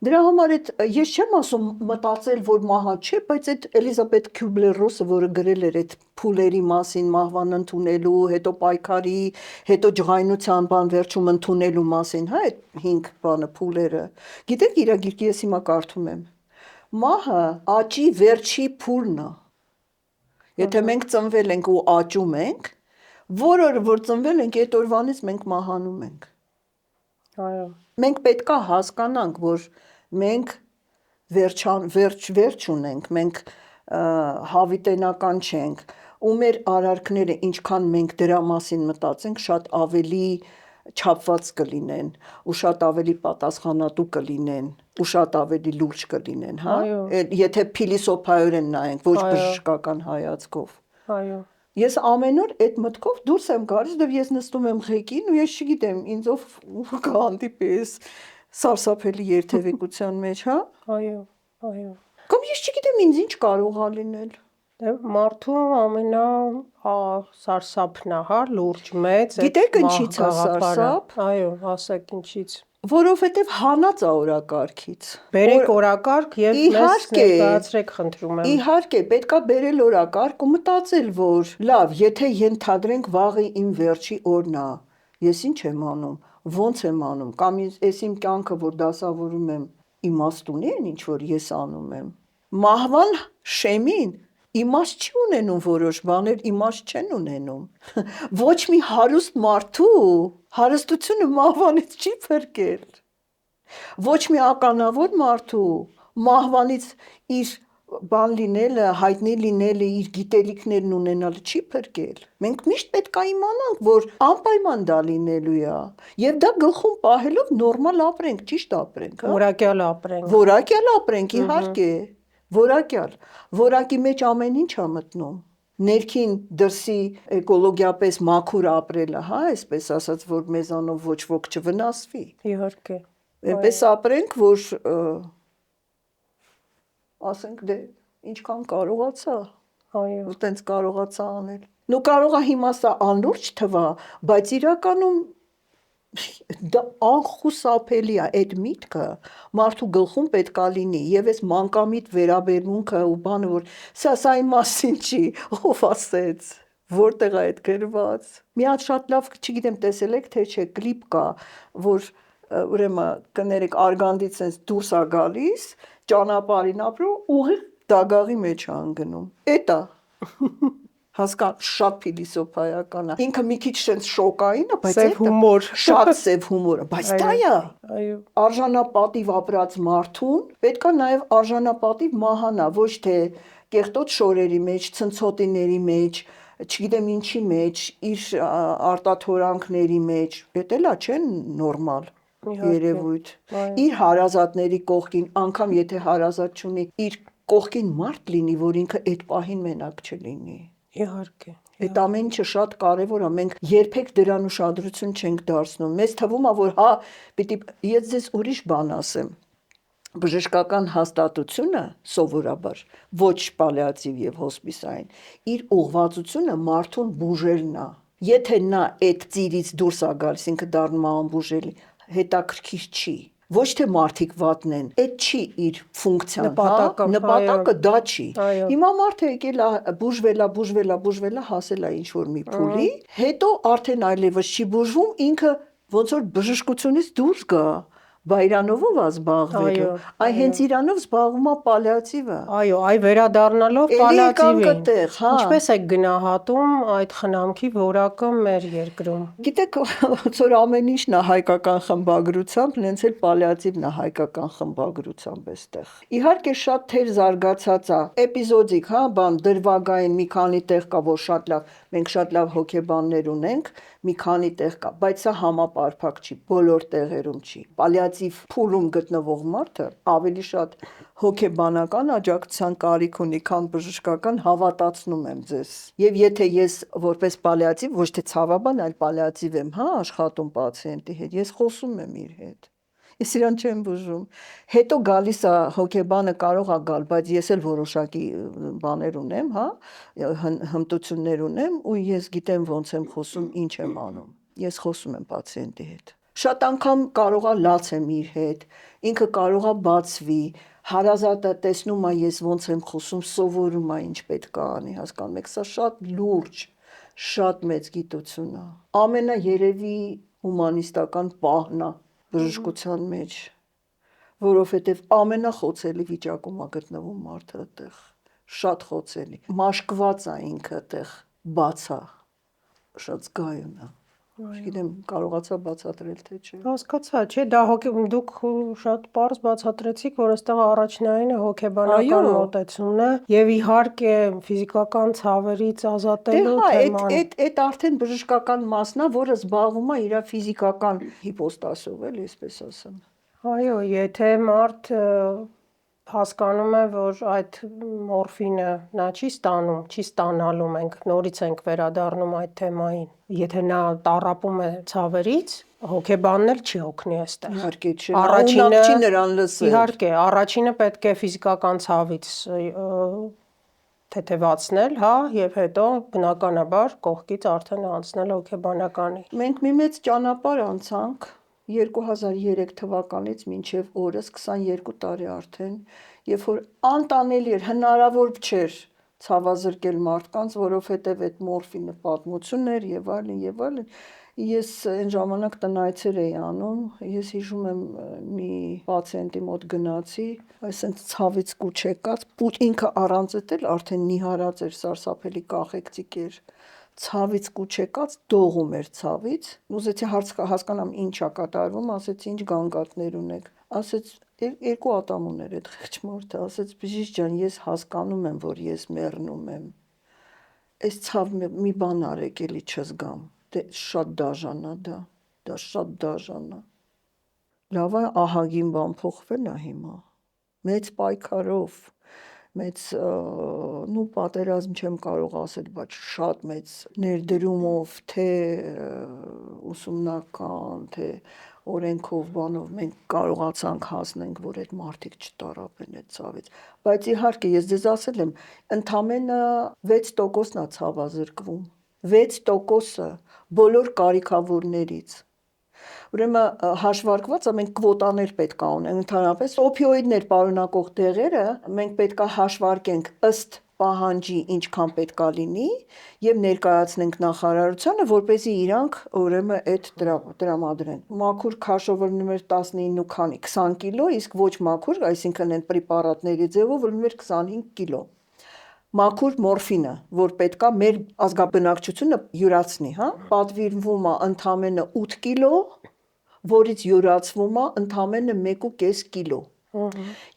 Դրա համար ես չեմ ասում մտածել, որ մահա չէ, բայց այդ Էլիզաբեթ Քյուբլեր-Ռոսը, որը գրել էր այդ փուլերի մասին, մահվան ընդունելու, հետո պայքարի, հետո ջղայնության բան վերջում ընդունելու մասին, հա, այդ 5 բանը փուլերը։ Գիտեք, իր գիրքը ես հիմա կարդում եմ։ Մահը աճի վերջի փուլն է։ Եթե մենք ծնվել ենք ու աճում ենք, որ օրը որ ծնվել ենք, այդ օրվանից մենք մահանում ենք։ Այո։ Մենք պետքա հասկանանք, որ մենք վերջ ունենք, մենք հավիտենական չենք, ու մեր արարքները ինչքան մենք դրա մասին մտածենք, շատ ավելի չափված կլինեն, ու շատ ավելի պատասխանատու կլինեն, ու շատ ավելի լուրջ կլինեն, հա։ Եթե փիլիսոփայորեն նայենք, ոչ բժշկական հայացքով։ Այո։ Ես ամեն օր այդ մտքով դուրս եմ գալիս, դեռ ես նստում եմ ղեկին ու ես չգիտեմ, ինձով կհանդիպի այս սարսափելի երթևեկության մեջ, հա։ Այո, այո։ Կամ ես չգիտեմ ինձ ինչ կարող է լինել։ Դե մարդու ամենա սարսափն է, հա, լուրջ մեծ։ Գիտեք ինչից է սարսափ։ Այո, ասեք ինչից։ Որովհետև հանած է օրակարգից։ Բերեք օրակարգ եւ մեզ ներկայացրեք, խնդրում եմ։ Իհարկե, պետքա բերել օրակարգ ու մտածել, որ լավ, եթե ենթադրենք վաղը իմ վերջի օրն է, ես ինչ եմ անում, ոնց եմ անում, կամ ես իմ կյանքը, որ դասավորում եմ, իմաստունի են ինչ որ ես անում եմ։ Մահվան շեմին իմաստ չի ունենում որոշ բաներ, իմաստ չեն ունենում։ Ոչ մի հարուստ մարդու հարստությունը մահվանից չի փրկել։ Ոչ մի ականավոր մարդու մահվանից իր բան լինելը, հայտնի լինելը, իր գիտելիքներն ունենալը չի փրկել։ Մենք միշտ պետք է իմանանք, որ անպայման դա լինելու է, եւ դա գլխում պահելով նորմալ ապրենք, ճիշտ ապրենք, հա։ Որակյալ ապրենք։ Որակյալ ապրենք, իհարկե։ Որակյալ։ Որակի մեջ ամեն ինչ է մտնում։ Ներքին դրսի էկոլոգիապես մաքուր ապրելը, հա, այսպես ասած, որ մեզանով ոչ ոք չվնասվի։ Իհարկե։ Այնպես ապրենք, որ ասենք դե ինչքան կարողացա, Այո։ ու տենց կարողացա անել։ Նու կարող է հիմա սա անլուրջ թվա, բայց իրականում դա անխուսափելի է այդ միտքը մարդու գլխում պետքա լինի եւ այս մանկամիտ վերաբերմունքը ու բանը որ սա իմ մասին չի ով ասեց որտեղ է այդ գրված մի հատ շատ լավ չգիտեմ տեսել եք թե չէ կլիպ կա որ ուրեմն կներեք արգանդից sense դուրս է գալիս ճանապարհին ապրում ուղիղ դագաղի մեջ է ընկնում էտա հասկան շատ փիլիսոփայական է ինքը մի քիչ sense շոկային է բայց սև հումոր շատ սև հումոր է բայց դա է այո արժանապատիվ ապրած մարդուն պետքա նաև արժանապատիվ մահանա ոչ թե կեղտոտ շորերի մեջ ցնցոտիների մեջ չգիտեմ ինչի մեջ իր արտաթորանքների մեջ դա էլ չէ նորմալ երևույթ իր հարազատների կողքին անգամ եթե հարազատ չունի իր կողքին մարդ լինի որ ինքը այդ պահին մենակ չլինի Իհարկե Այդ ամեն ինչը շատ կարևոր է, մենք երբեք դրան ուշադրություն չենք դարձնում։ Մեզ թվում է, որ հա, պիտի ես ձեզ ուրիշ բան ասեմ։ Բժշկական հաստատությունը սովորաբար ոչ պալիատիվ եւ հոսպիսային, իր ուղղվածությունը մարդուն բուժելն է։ Եթե նա այդ ծիրից դուրս է գալիս, ինքը դառնում է անբուժելի, հետաքրքիր չի։ Ոչ թե մարդիկ վատն են, այդ չի իր ֆունկցիան, նպատակը դա չի։ Հիմա մարդը եկել է բուժվել է, հասել է ինչ-որ մի փուլի, հետո արդեն այլևս չի բուժվում, ինքը ոնց որ բժշկությունից դուրս գա, Բայրանովով ա զբաղվելու, այ հենց իրանով զբաղվում ա պալիատիվը։ Այո, այ վերադառնալով Էլի եկանք պալիատիվին, այդտեղ, հա։ ինչպես եք գնահատում այդ խնամքի որակը մեր երկրում։ Գիտեք, ոնց որ ամեն ինչն է հայկական խմբագրությամբ, նենց էլ պալիատիվն է հայկական խմբագրությամբ էստեղ։ Իհարկե շատ թեր զարգացած է, էպիզոդիկ, հա, բան դրվագային մի քանի տեղ կա, որ շատ լավ, մենք շատ լավ հոգեբաններ ունենք, մի քանի տեղ կա, բայց սա համապարփակ չի, բոլոր տեղերում չի։ Պալիատիվ փուլում գտնվող մարդը ավելի շատ հոգեբանական աջակցության կարիք ունի, քան բժշկական, հավատացնում եմ ձեզ։ Եվ եթե ես որպես պալիատիվ, ոչ թե ցավաբան, այլ պալիատիվ եմ, հա, աշխատում պացիենտի հետ, ես խոսում եմ իր հետ։ Ես իրան չեմ բուժում։ Հետո գալիս է հոգեբանը կարող է գալ, բայց ես էլ որոշակի բաներ ունեմ, հա, հմտություններ ունեմ ու ես գիտեմ ոնց եմ խոսում, ինչ եմ անում։ Ես խոսում եմ պացիենտի հետ։ Շատ անգամ կարող է լացեմ իր հետ, ինքը կարող է բացվի, հարազատը տեսնում է ես ոնց եմ խոսում, սովորում է ինչ պետք է անի, հասկանում եք, սա շատ լուրջ, շատ մեծ գիտություն է։ Ամենաերևի հումանիստական պահն է բժշկության մեջ, որովհետև ամենախոցելի վիճակում է գտնվում մարդը այդտեղ, շատ խոցելի։ Մաշկված է ինքը այդտեղ, բաց է, շատ զգայուն է։ Չգիտեմ, կարողացա բացատրել թե չէ։ Հասկացա, չէ, դա դուք շատ պարզ բացատրեցիք, որ այստեղ առաջնայինը հոգեբանական մոտեցումն է եւ իհարկե ֆիզիկական ցավերից ազատելու թեման։ Այդ արդեն բժշկական մասն է, որը զբաղվում է իր ֆիզիկական հիպոստասով, էլ այսպես ասեմ։ Այո, եթե մարդ հասկանում է, որ այդ մորֆինը նա չի ստանում, չի ստանալու, մենք նորից ենք վերադառնում այդ թեմային։ Եթե նա տառապում է ցավերից, հոգեբանն էլ չի օգնի այստեղ։ Իհարկե չի, առաջինը չի նրան լսել։ Իհարկե, առաջինը պետք է ֆիզիկական ցավից թեթևացնել, հա, եւ հետո բնականաբար կողքից արդեն անցնել հոգեբանականի։ Մենք մի մեծ ճանապարհ անցանք 2003 թվականից մինչև օրս 22 տարի արդեն, երբ որ անտանելի էր, հնարավոր չէր ցավազրկել մարդկանց, որովհետև այդ մորֆինը պատմություն էր եւ այլն եւ այլն։ Ես այն ժամանակ տնայցեր էի անում, ես հիշում եմ մի պացիենտի մոտ գնացի, այսինքն ցավից կուչ եկած, ինքը առանց էլ արդեն նիհարած էր, սարսափելի կախեկցիկ էր, ցավից կուչ եկած, դողում էր ցավից, ուզեցի հասկանամ ինչ է կատարվում, ասեցի ինչ գանգատներ ունեք, ասեց երկու ատամ ուներ այդ խեղճ մարդը, ասեց բժիշկ ջան, ես հասկանում եմ, որ ես մեռնում եմ, այս ցավ մի բան արեք, էլի չզգամ, դե շատ դաժան է դա շատ դաժան է, լավ է ահագին բան փոխվել է հիմա, մեծ պայքարով, մեծ, նու պատերազմ չեմ կարող ասել, բայց շատ մեծ ներդրումով, թե ուսումնական, թե օրենքով, բանով մենք կարողացանք հասնենք, որ այդ մարդիկ չտարապեն այդ ցավից, բայց իհարկե ես ձեզ ասել եմ, ընդամենը 6%-ն է ցավազրկվում, 6%-ը բոլոր կարիքավորներից, ուրեմն հաշվարկված է, մենք կվոտաներ պետք է ունենք, ընդհանրապես օփիոիդներ պարունակող դեղերը մենք պետք է հաշվարկենք ըստ պահանջի ինչքան պետք է լինի եւ ներկայացնենք նախարարությանը, որպեսզի իրանք ուրեմն այդ տրամադրեն։ Մաքուր քաշով լինում էր 19 ու քանի 20 կիլո, իսկ ոչ մաքուր, այսինքն այն պրեպարատների ձևով լինում էր 25 կիլո։ Մաքուր մորֆինը, որ պետքա մեր ազգաբնակչությունը յուրացնի, հա, պատվիրվում է ընդամենը 8 կիլո, որից յուրացվում է ընդամենը 1.5 կիլո։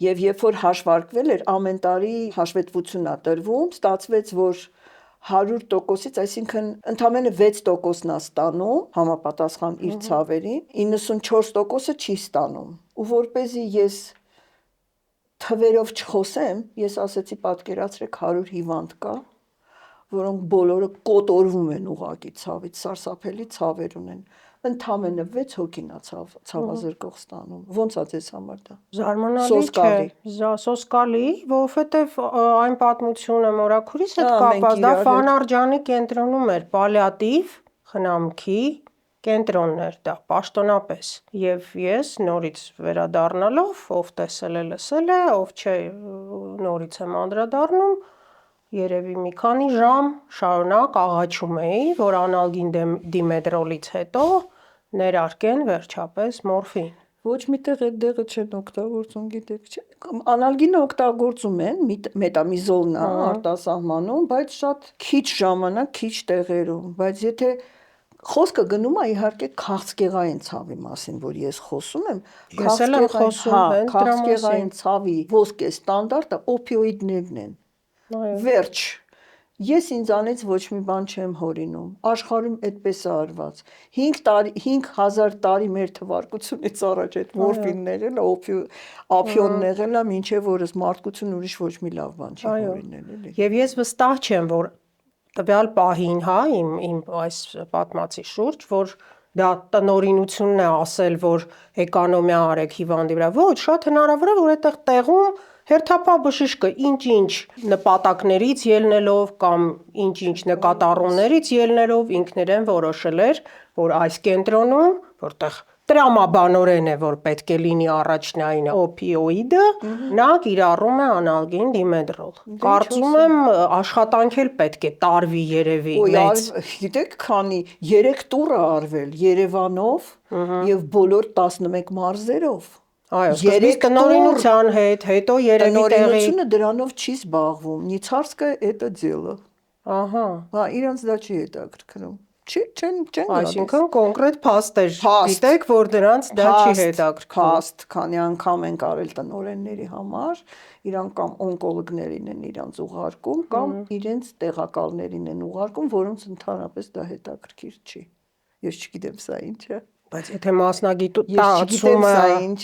Եվ երբ որ հաշվարկվել էր, ամեն տարի հաշվետվություն է տրվում, ստացվեց, որ 100%-ից, այսինքն ընդամենը 6%-ն է ստանում համապատասխան իր ցավերին, 94%-ը չի ստանում։ Ու որպեսզի ես թվերով չխոսեմ, ես ասեցի պատկերացրեք 100 հիվանդ կա, որոնք բոլորը կոտորվում են ուղղակի ցավից, սարսափելի ցավեր ունեն, ընդամենը 6 հոգին է ցավազրկող ստանում, ոնց է ձեզ համար դա։ Զարմանալի չէ, սոսկալի, որովհետև այն պատմությունը մորաքուրիս հետ կապված, դա Ֆանարջյանի կենտրոնում էր, պալիատիվ խնամքի կենտրոնն էր դա, պաշտոնապես, եւ ես նորից վերադառնալով, ով տեսել է, լսել է, ով չէ, նորից եմ անդրադառնում, երևի մի քանի ժամ շարունակ աղաչում էի, որ անալգին դիմետրոլից հետո ներարկեն վերջապես մորֆին։ Ոչ միտեղ այդ դեղը չեն օգտագործում, գիտեք, չէ։ Անալգինը օգտագործում են, մետամիզոլն է արտասահմանում, բայց շատ քիչ ժամանակ, քիչ տեղերում, բայց եթե խոսքը գնում է իհարկե քաղցկեղային ցավի մասին, որ ես խոսում եմ, Ես էլ եմ խոսում հենց դրա քաղցկեղային մասին։ ցավի ոսկե ստանդարտը օպիոիդներն են։ Այո։ Վերջ։ Ես ինձանից ոչ մի բան չեմ հորինում։ Աշխարհում այդպես է արված։ 5000 տարի մեր թվարկությունից առաջ այդ մորֆինն եղել է, ապիոնն եղել է, մինչև օրս մարդկություն ուրիշ ոչ մի լավ բան չի հորինել, էլի։ Եվ ես վստահ չեմ, որ տվյալ պահին, հա, իմ այս պատմածի շուրջ, որ դա տնօրինությունն է ասել, որ էկոնոմիա արեք հիվանդի վրա։ Ոչ, շատ հնարավոր է, որ այդտեղ տեղում հերթապահ բժիշկը ինչ-ինչ նպատակներից ելնելով կամ ինչ-ինչ նկատառումներից ելնելով ինքն իրեն որոշել էր, որ այս կենտրոնում, որտեղ տրամաբանորեն է, որ պետք է լինի առաջնային օպիոիդը, նա կիրառում է անալգին դիմեդրոլ։ Կարծում եմ աշխատանք էլ պետք է տարվի երևի մեծ։ Գիտեք, քանի 3 տուր է արվել Երևանով եւ բոլոր 11 մարզերով։ Այո, սկզբից տնօրինության հետ, հետո երևի տեղի։ Տնօրինությունը դրանով չի զբաղվում, Նիցարսկը это дело։ Ահա։ Հա, իրանց դա չի հետաքրքրում։ Չեն գալիս։ Այսինքն կոնկրետ փաստեր գիտեք, որ դրանց դա չի հետաքրքրում։ Փաստ, քանի անգամ են կարել տնօրենների համար, իրանք կամ օնկոլոգներին են իրանց ուղարկում, կամ իրենց տեղակալներին են ուղարկում, որոնց ընդհանրապես դա հետաքրքիր չի։ Ես չգիտեմ սա ինչ է։ Բայց եթե մասնագիտացումը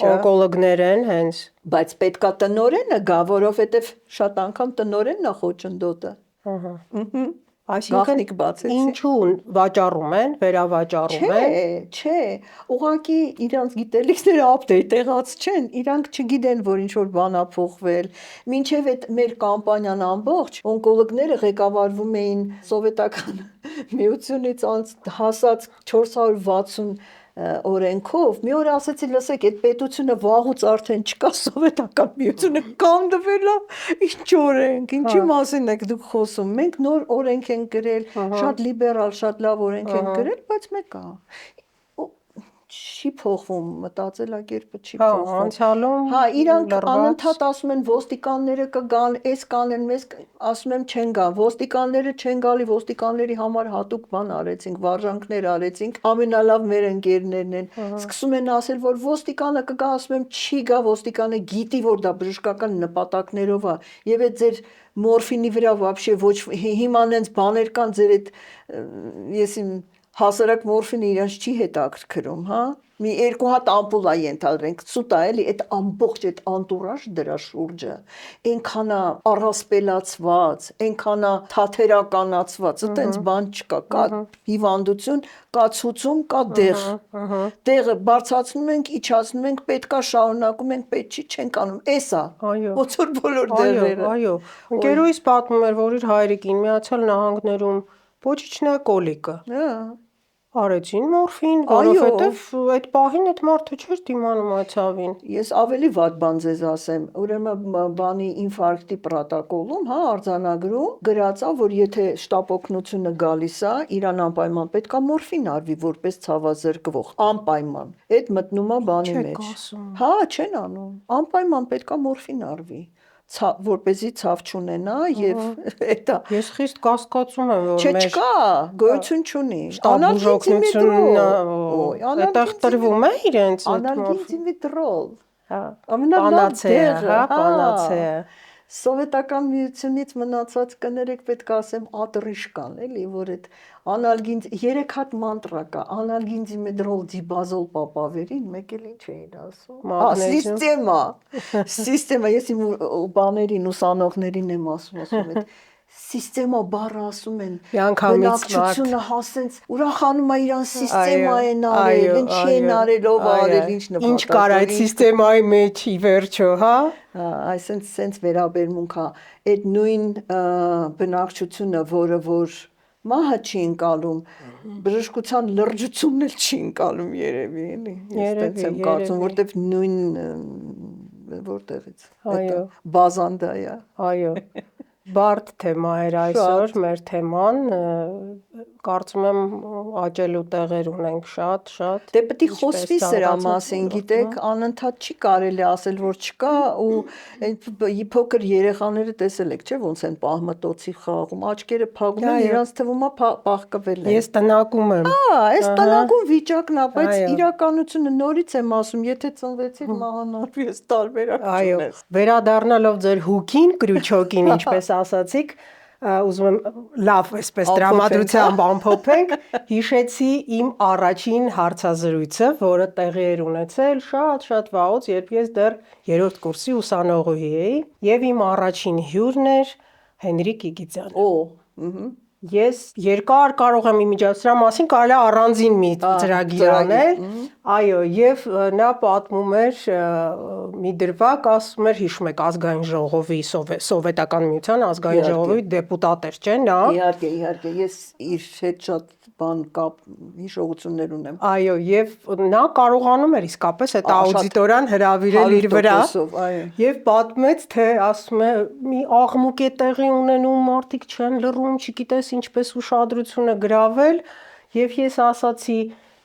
օնկոլոգներ են հենց։ Բայց պետքա տնօրենը գա, որովհետև շատ անգամ տնօրենն է խոչընդոտը։ Ահա։ Այսինքն ինչու վաճառում են, վերավաճառում են։ Չէ, ուղղակի իրանց գիտելիքները update եղած չեն, իրանք չգիտեն, որ ինչ որ բան ա փոխվել։ Մինչև այդ մեր կամպանիան ամբողջ օնկոլոգները ղեկավարվում էին սովետական միությունից հասած 460 օրենքով, մի օր ասեցի, լսեք, այդ պետությունը վաղուց արդեն չկա, սովետական միությունը կանգնվել է, ինչ օրենք, ինչի մասին եք դուք խոսում, մենք նոր օրենք ենք գրել, շատ լիբերալ, շատ լավ օրենք ենք գրել, բայց մեկ է, չի փոխվում, մտածելակերպը չի փոխվում։ Անցյալում իրանք անընդհատ ասում են ոստիկանները կգան, էս կանեն, մեզ ասում եմ չեն գա, ոստիկանները չեն գալի, ոստիկանների համար հատուկ բան արեցինք, վարժանքներ արեցինք, ամենալավ մեր ընկերներն են։ Սկսում են ասել, որ ոստիկանը կգա, ասում եմ չի գա, ոստիկանը գիտի, որ դա բժշկական նպատակներով է, եւ այդ ձեր մորֆինի վրա вообще ոչ հիմա նենց բաներ կան, ձեր այդ ես իմ հասարակ մորֆինը իրանց չի հետաքրքրում, հա։ Մի 2 հատ ամպուլ է ենթադրենք, սուտ է էլի, այդ ամբողջ այդ անտուրաժ դրա շուրջը, այնքան է առասպելացված, այնքան է թաթերականացված, այտենց բան չկա, կա հիվանդություն, կա ցուցում, կա դեղ։ Դեղը բարձրացնում ենք, իջացնում ենք, պետքա շարունակում ենք, պետք չի, չենք անում, էս է։ Ոնց որ բոլոր դեղերը։ Այո, ընկերուհիս պատմում էր, որ իր հայրիկին Միացյալ Նահանգներում պոչիչնա կոլիկը։ Արեցին մորֆին, որովհետև այդ պահին այդ մարդը չէր դիմանում այդ ցավին։ Ես ավելի վատ բան ձեզ ասեմ, ուրեմն բանի ինֆարկտի պրոտոկոլում, հա, արձանագրում գրած է, որ եթե շտապօգնությունը գալիս է, իրան անպայման պետքա մորֆին արվի որպես ցավազրկվող, անպայման։ Այդ մտնում է բանի մեջ։ Հա, չեն անում։ Անպայման պետքա մորֆին արվի, որպեսզի ցավ չունենա եւ էտա։ Ես խիստ կասկածում եմ, որ մեր չկա, գոյություն չունի։ Անալգին այդտեղ տրվում է իրենց անալգին դիմեդրոլ։ Հա, պանացեա, հա, պանացեա։ Սովետական միությունից մնացած կներեք պետք է ասեմ ատրիշկան, էլի, որ այդ անալգին 3 հատ մանտրա կա, անալգին դիմեդրոլ դիբազոլ պապավերին, մեկ էլ ինչ էին ասում։ Սիստեմա, ես իմ բաներին ուսանողներին եմ ասում այդ սիստեմա բառը ասում են, բնակչությունը հասենց ուրախանում է իրան սիստեմա են արել, ինչ են արել, ով արել, ինչ նպատակ։ Ինչ կար այդ սիստեմայի մեջ ի վերջո, հա։ Այսինքն սենց վերաբերմունք է, այդ նույն բնակչությունը, որը որ մահը չի ընկալում, բժշկության լրջությունն էլ չի ընկալում երևի, էլի։ Ես տենց եմ կարծում, որտեվ նույն որտեղից։ Այո, բազանդա է։ Այո։ Բարդ թեմա էր այսօր մեր թեման, կարծում եմ աճելու տեղեր ունենք շատ։ Դե պետք է ինչպես խոսվի սրա զանգվածային մասին, ոլորտում, գիտեք, անընդհատ չի կարելի ասել, որ չկա ու այդ փոքր երեխաները տեսել եք, չէ՞, ոնց են պահմտոցի խաղում, աչքերը փակում են, Այո։ իրանց թվում է բաղկվել են։ Ես տնակում եմ։ Այս տնական վիճակն է, բայց Այո։ իրականությունը նորից եմ ասում, եթե ծնվեցիք մահանալու ես տարբերակ Այո, չունես։ վերադառնալով ձեր հուքին, կրючոկին, ինչպես ասացիք, ուզում եմ լավ այսպես տրամադրությամբ ամփոփենք, հիշեցի իմ առաջին հարցազրույցը, որը տեղի էր ունեցել շատ վաղուց, երբ ես դեռ 3-րդ կուրսի ուսանողուհի էի, եւ իմ առաջին հյուրն էր Հենրիկ Իգիթյանը։ Ես երկար կարող եմ իմիջիացնել սրա մասին, կարելի է առանձին մի ծրագիր անել։ Այո, եւ նա պատմում էր մի դրվագ, ասում էր, հիշում եք, ազգային ժողովի սովետական միության ազգային ժողովի դեպուտատ էր, չէ՞ նա։ Իհարկե, ես իր հետ շատ բան կապ հիշողություններ ունեմ։ Այո, եւ նա կարողանում էր իսկապես այդ աուդիտորիան հրավիրել իր վրա 100%, այո։ եւ պատմեց, թե ասում է, մի աղմուկ է տեղի ունենում, մարդիկ չեն լռում, չգիտես ինչպես ուշադրությունը գրավել, եւ ես ասացի,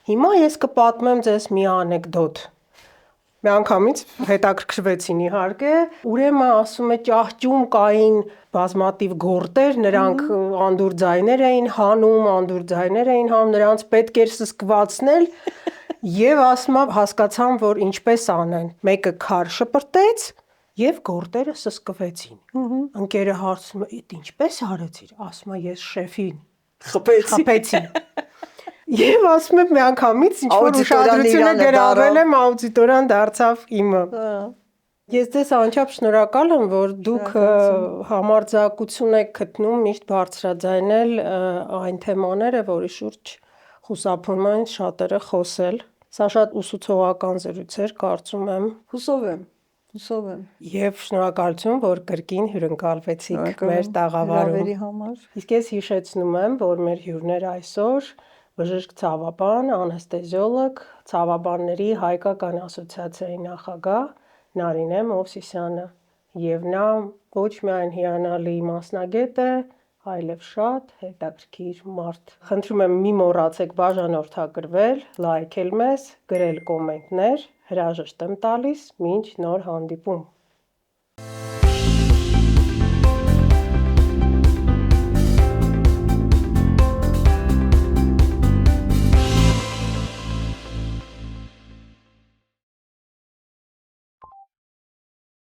հիմա ես կպատմեմ ձեզ մի անեկդոտ։ Միանգամից հետաքրքրվեցին իհարկե, ուրեմն ասում է ճահճում կային բազմաթիվ գորտեր, նրանք անդուր ձայներ էին հանում, նրանց պետք էր սսկվածնել եւ ասում է հասկացան, որ ինչպես անեն։ Մեկը քար շպրտեց եւ գորտերը սսկվեցին։ Ընկերը հարցնում է, «Էդ ինչպես արեցիր»։ Ասում է, ես շեֆին խփեցի։ Եվ ասում եմ միանգամից ինչ-որ ուշադրությունը գրավել եմ, աուդիտորիան դարձավ իմը։ Ես ձեզ անչափ շնորհակալ եմ, որ դուք համարձակություն եք գտնում միշտ բարձրաձայնել այն թեմաները, որի շուրջ խուսափում են շատերը խոսել։ Սա շատ ուսուցողական զրույց էր, կարծում եմ։ Հուսով եմ։ Եվ շնորհակալություն, որ կրկին հյուրընկալվեցիք մեր տաղավարում։ համար։ Իսկ ես հիշեցնում եմ, որ մեր հյուրներ այսօր բժիշկ ցավաբան, անեստեզիոլոգ, ցավաբանների հայկական ասոցիացիայի նախագահ Նարինե Մովսիսյանը, եւ նա ոչ միայն հիանալի մասնագետ է, այլև շատ հետաքրքիր մարդ։ Խնդրում եմ մի մոռացեք բաժանորդագրվել, լայքել մեզ, գրել կոմենտներ, հրաժեշտ եմ տալիս, մինչ նոր հանդիպում։